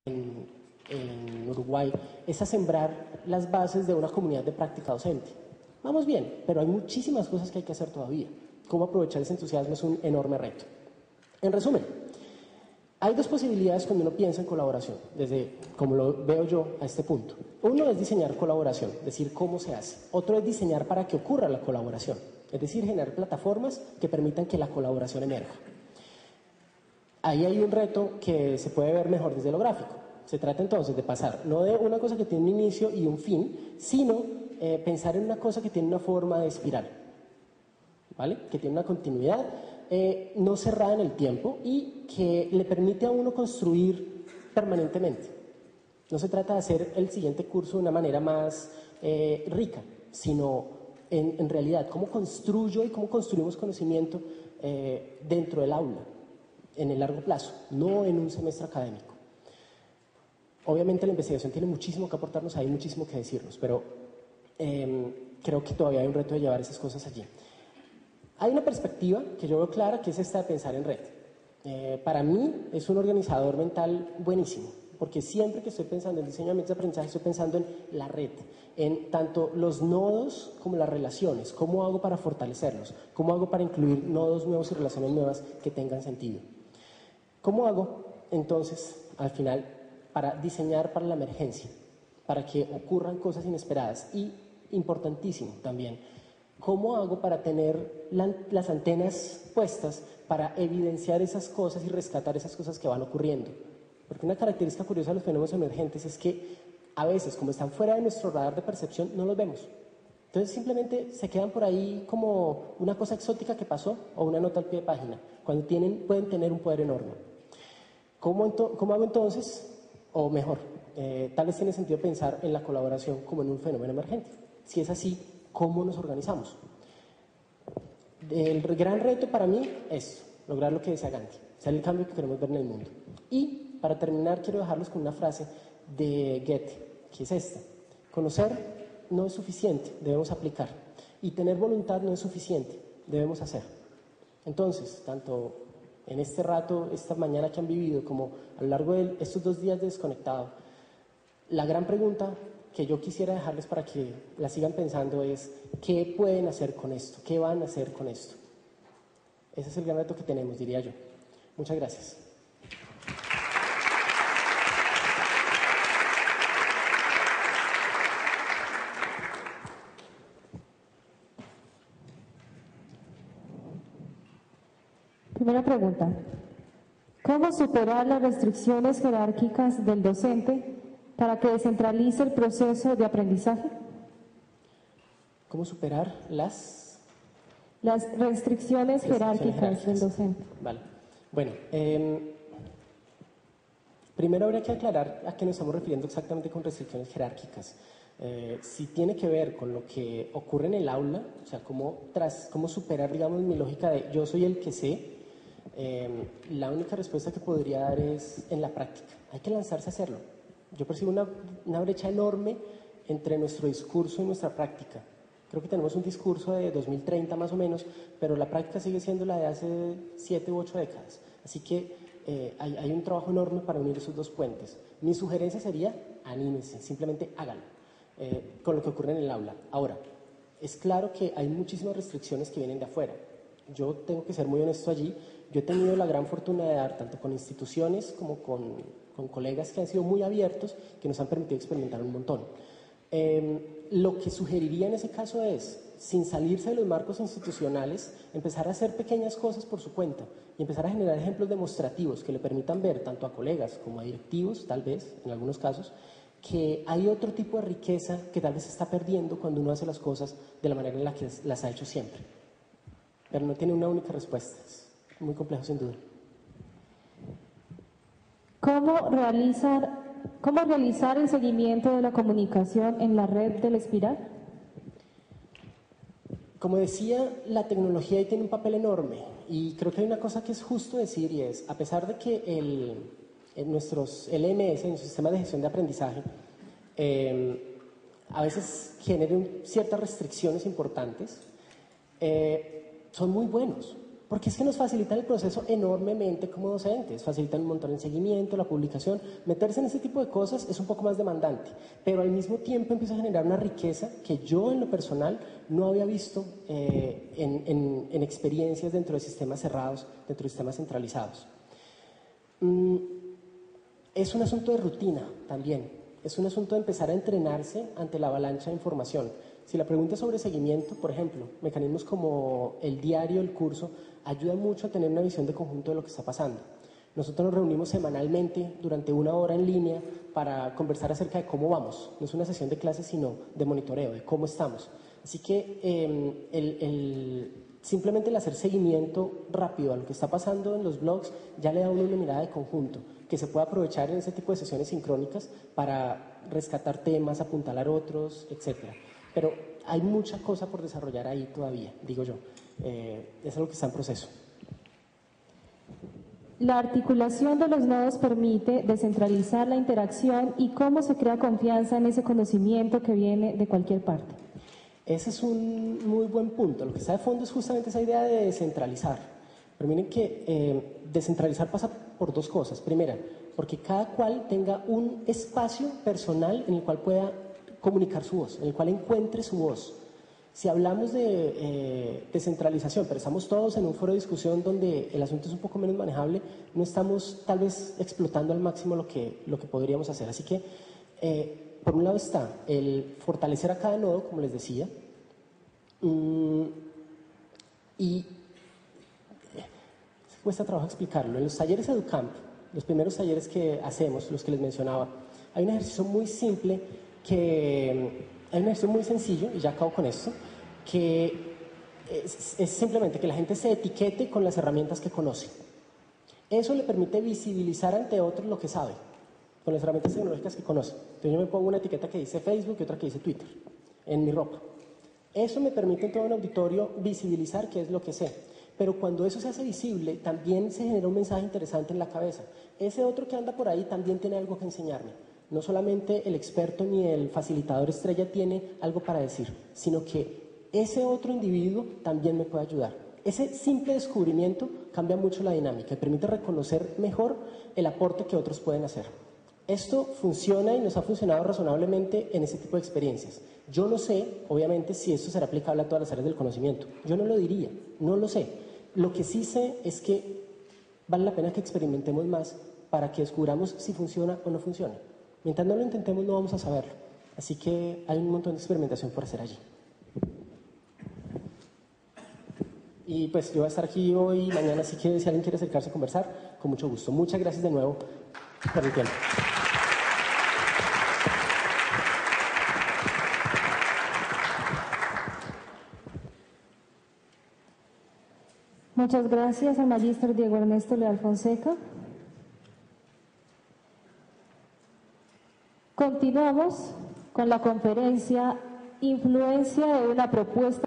en Uruguay es a sembrar las bases de una comunidad de práctica docente. Vamos bien, pero hay muchísimas cosas que hay que hacer todavía. Cómo aprovechar ese entusiasmo es un enorme reto. En resumen, hay dos posibilidades cuando uno piensa en colaboración, desde como lo veo yo a este punto. Uno es diseñar colaboración, es decir, cómo se hace. Otro es diseñar para que ocurra la colaboración, es decir, generar plataformas que permitan que la colaboración emerja. Ahí hay un reto que se puede ver mejor desde lo gráfico. Se trata entonces de pasar no de una cosa que tiene un inicio y un fin, sino pensar en una cosa que tiene una forma de espiral, ¿vale? Que tiene una continuidad no cerrada en el tiempo y que le permite a uno construir permanentemente. No se trata de hacer el siguiente curso de una manera más rica, sino en realidad cómo construyo y cómo construimos conocimiento dentro del aula, en el largo plazo, no en un semestre académico. Obviamente la investigación tiene muchísimo que aportarnos, hay muchísimo que decirnos, pero creo que todavía hay un reto de llevar esas cosas allí. Hay una perspectiva que yo veo clara, que es esta de pensar en red. Para mí es un organizador mental buenísimo, porque siempre que estoy pensando en diseño de ambientes de aprendizaje estoy pensando en la red, en tanto los nodos como las relaciones, cómo hago para fortalecerlos, cómo hago para incluir nodos nuevos y relaciones nuevas que tengan sentido. ¿Cómo hago entonces al final para diseñar para la emergencia, para que ocurran cosas inesperadas? Y importantísimo también, ¿cómo hago para tener las antenas puestas para evidenciar esas cosas y rescatar esas cosas que van ocurriendo? Porque una característica curiosa de los fenómenos emergentes es que a veces, como están fuera de nuestro radar de percepción, no los vemos. Entonces simplemente se quedan por ahí como una cosa exótica que pasó o una nota al pie de página, cuando pueden tener un poder enorme. ¿Cómo hago entonces? O mejor, tal vez tiene sentido pensar en la colaboración como en un fenómeno emergente. Si es así, ¿cómo nos organizamos? El gran reto para mí es lograr lo que decía Gandhi, ser el cambio que queremos ver en el mundo. Y para terminar quiero dejarlos con una frase de Goethe, que es esta: conocer no es suficiente, debemos aplicar. Y tener voluntad no es suficiente, debemos hacer. Entonces, tanto en este rato, esta mañana que han vivido, como a lo largo de estos 2 días de desconectado, la gran pregunta que yo quisiera dejarles para que la sigan pensando es: ¿qué pueden hacer con esto? ¿Qué van a hacer con esto? Ese es el gran reto que tenemos, diría yo. Muchas gracias. Primera pregunta: ¿cómo superar las restricciones jerárquicas del docente para que descentralice el proceso de aprendizaje? ¿Cómo superar las restricciones jerárquicas del docente? Vale. Bueno, primero habría que aclarar a qué nos estamos refiriendo exactamente con restricciones jerárquicas. Si tiene que ver con lo que ocurre en el aula, o sea, cómo superar, digamos, mi lógica de yo soy el que sé, la única respuesta que podría dar es en la práctica. Hay que lanzarse a hacerlo. Yo percibo una brecha enorme entre nuestro discurso y nuestra práctica. Creo que tenemos un discurso de 2030 más o menos, pero la práctica sigue siendo la de hace 7 u 8 décadas. Así que hay un trabajo enorme para unir esos dos puentes. Mi sugerencia sería: anímense, simplemente háganlo con lo que ocurre en el aula. Ahora, es claro que hay muchísimas restricciones que vienen de afuera. Yo tengo que ser muy honesto allí. Yo he tenido la gran fortuna de dar, tanto con instituciones como con colegas que han sido muy abiertos, que nos han permitido experimentar un montón. Lo que sugeriría en ese caso es, sin salirse de los marcos institucionales, empezar a hacer pequeñas cosas por su cuenta y empezar a generar ejemplos demostrativos que le permitan ver tanto a colegas como a directivos, tal vez, en algunos casos, que hay otro tipo de riqueza que tal vez se está perdiendo cuando uno hace las cosas de la manera en la que las ha hecho siempre. Pero no tiene una única respuesta. Es muy complejo, sin duda. ¿Cómo realizar el seguimiento de la comunicación en la red del Espiral? Como decía, la tecnología ahí tiene un papel enorme y creo que hay una cosa que es justo decir, y es, a pesar de que nuestros LMS, nuestro sistema de gestión de aprendizaje, a veces generen ciertas restricciones importantes, son muy buenos. Porque es que nos facilitan el proceso enormemente como docentes, facilitan un montón el seguimiento, la publicación. Meterse en ese tipo de cosas es un poco más demandante, pero al mismo tiempo empieza a generar una riqueza que yo en lo personal no había visto en experiencias dentro de sistemas cerrados, dentro de sistemas centralizados. Es un asunto de rutina también, es un asunto de empezar a entrenarse ante la avalancha de información. Si la pregunta es sobre seguimiento, por ejemplo, mecanismos como el diario, el curso, ayudan mucho a tener una visión de conjunto de lo que está pasando. Nosotros nos reunimos semanalmente durante 1 hora en línea para conversar acerca de cómo vamos. No es una sesión de clases, sino de monitoreo, de cómo estamos. Así que simplemente el hacer seguimiento rápido a lo que está pasando en los blogs ya le da a uno una mirada de conjunto que se puede aprovechar en ese tipo de sesiones sincrónicas para rescatar temas, apuntalar otros, etcétera. Pero hay mucha cosa por desarrollar ahí todavía, digo yo. Es algo que está en proceso. La articulación de los nodos permite descentralizar la interacción y cómo se crea confianza en ese conocimiento que viene de cualquier parte. Ese es un muy buen punto. Lo que está de fondo es justamente esa idea de descentralizar. Pero miren que descentralizar pasa por 2 cosas. Primera, porque cada cual tenga un espacio personal en el cual pueda comunicar su voz, en el cual encuentre su voz. Si hablamos de descentralización, pero estamos todos en un foro de discusión donde el asunto es un poco menos manejable, no estamos tal vez explotando al máximo lo que podríamos hacer. Así que, por un lado está el fortalecer a cada nodo, como les decía, y cuesta trabajo explicarlo. En los talleres EduCamp, los primeros talleres que hacemos, los que les mencionaba, hay un ejercicio muy simple hay un ejercicio muy sencillo, y ya acabo con esto, que es simplemente que la gente se etiquete con las herramientas que conoce. Eso le permite visibilizar ante otros lo que sabe, con las herramientas tecnológicas que conoce. Entonces yo me pongo una etiqueta que dice Facebook y otra que dice Twitter, en mi ropa. Eso me permite en todo un auditorio visibilizar qué es lo que sé. Pero cuando eso se hace visible, también se genera un mensaje interesante en la cabeza. Ese otro que anda por ahí también tiene algo que enseñarme. No solamente el experto ni el facilitador estrella tiene algo para decir, sino que ese otro individuo también me puede ayudar. Ese simple descubrimiento cambia mucho la dinámica y permite reconocer mejor el aporte que otros pueden hacer. Esto funciona y nos ha funcionado razonablemente en ese tipo de experiencias. Yo no sé, obviamente, si esto será aplicable a todas las áreas del conocimiento. Yo no lo diría, no lo sé. Lo que sí sé es que vale la pena que experimentemos más para que descubramos si funciona o no funciona. Mientras no lo intentemos no vamos a saberlo. Así que hay un montón de experimentación por hacer allí. Y pues yo voy a estar aquí hoy y mañana, así que si alguien quiere acercarse a conversar, con mucho gusto. Muchas gracias de nuevo por el tiempo. Muchas gracias al magíster Diego Ernesto Leal Fonseca. Continuamos con la conferencia Influencia de una propuesta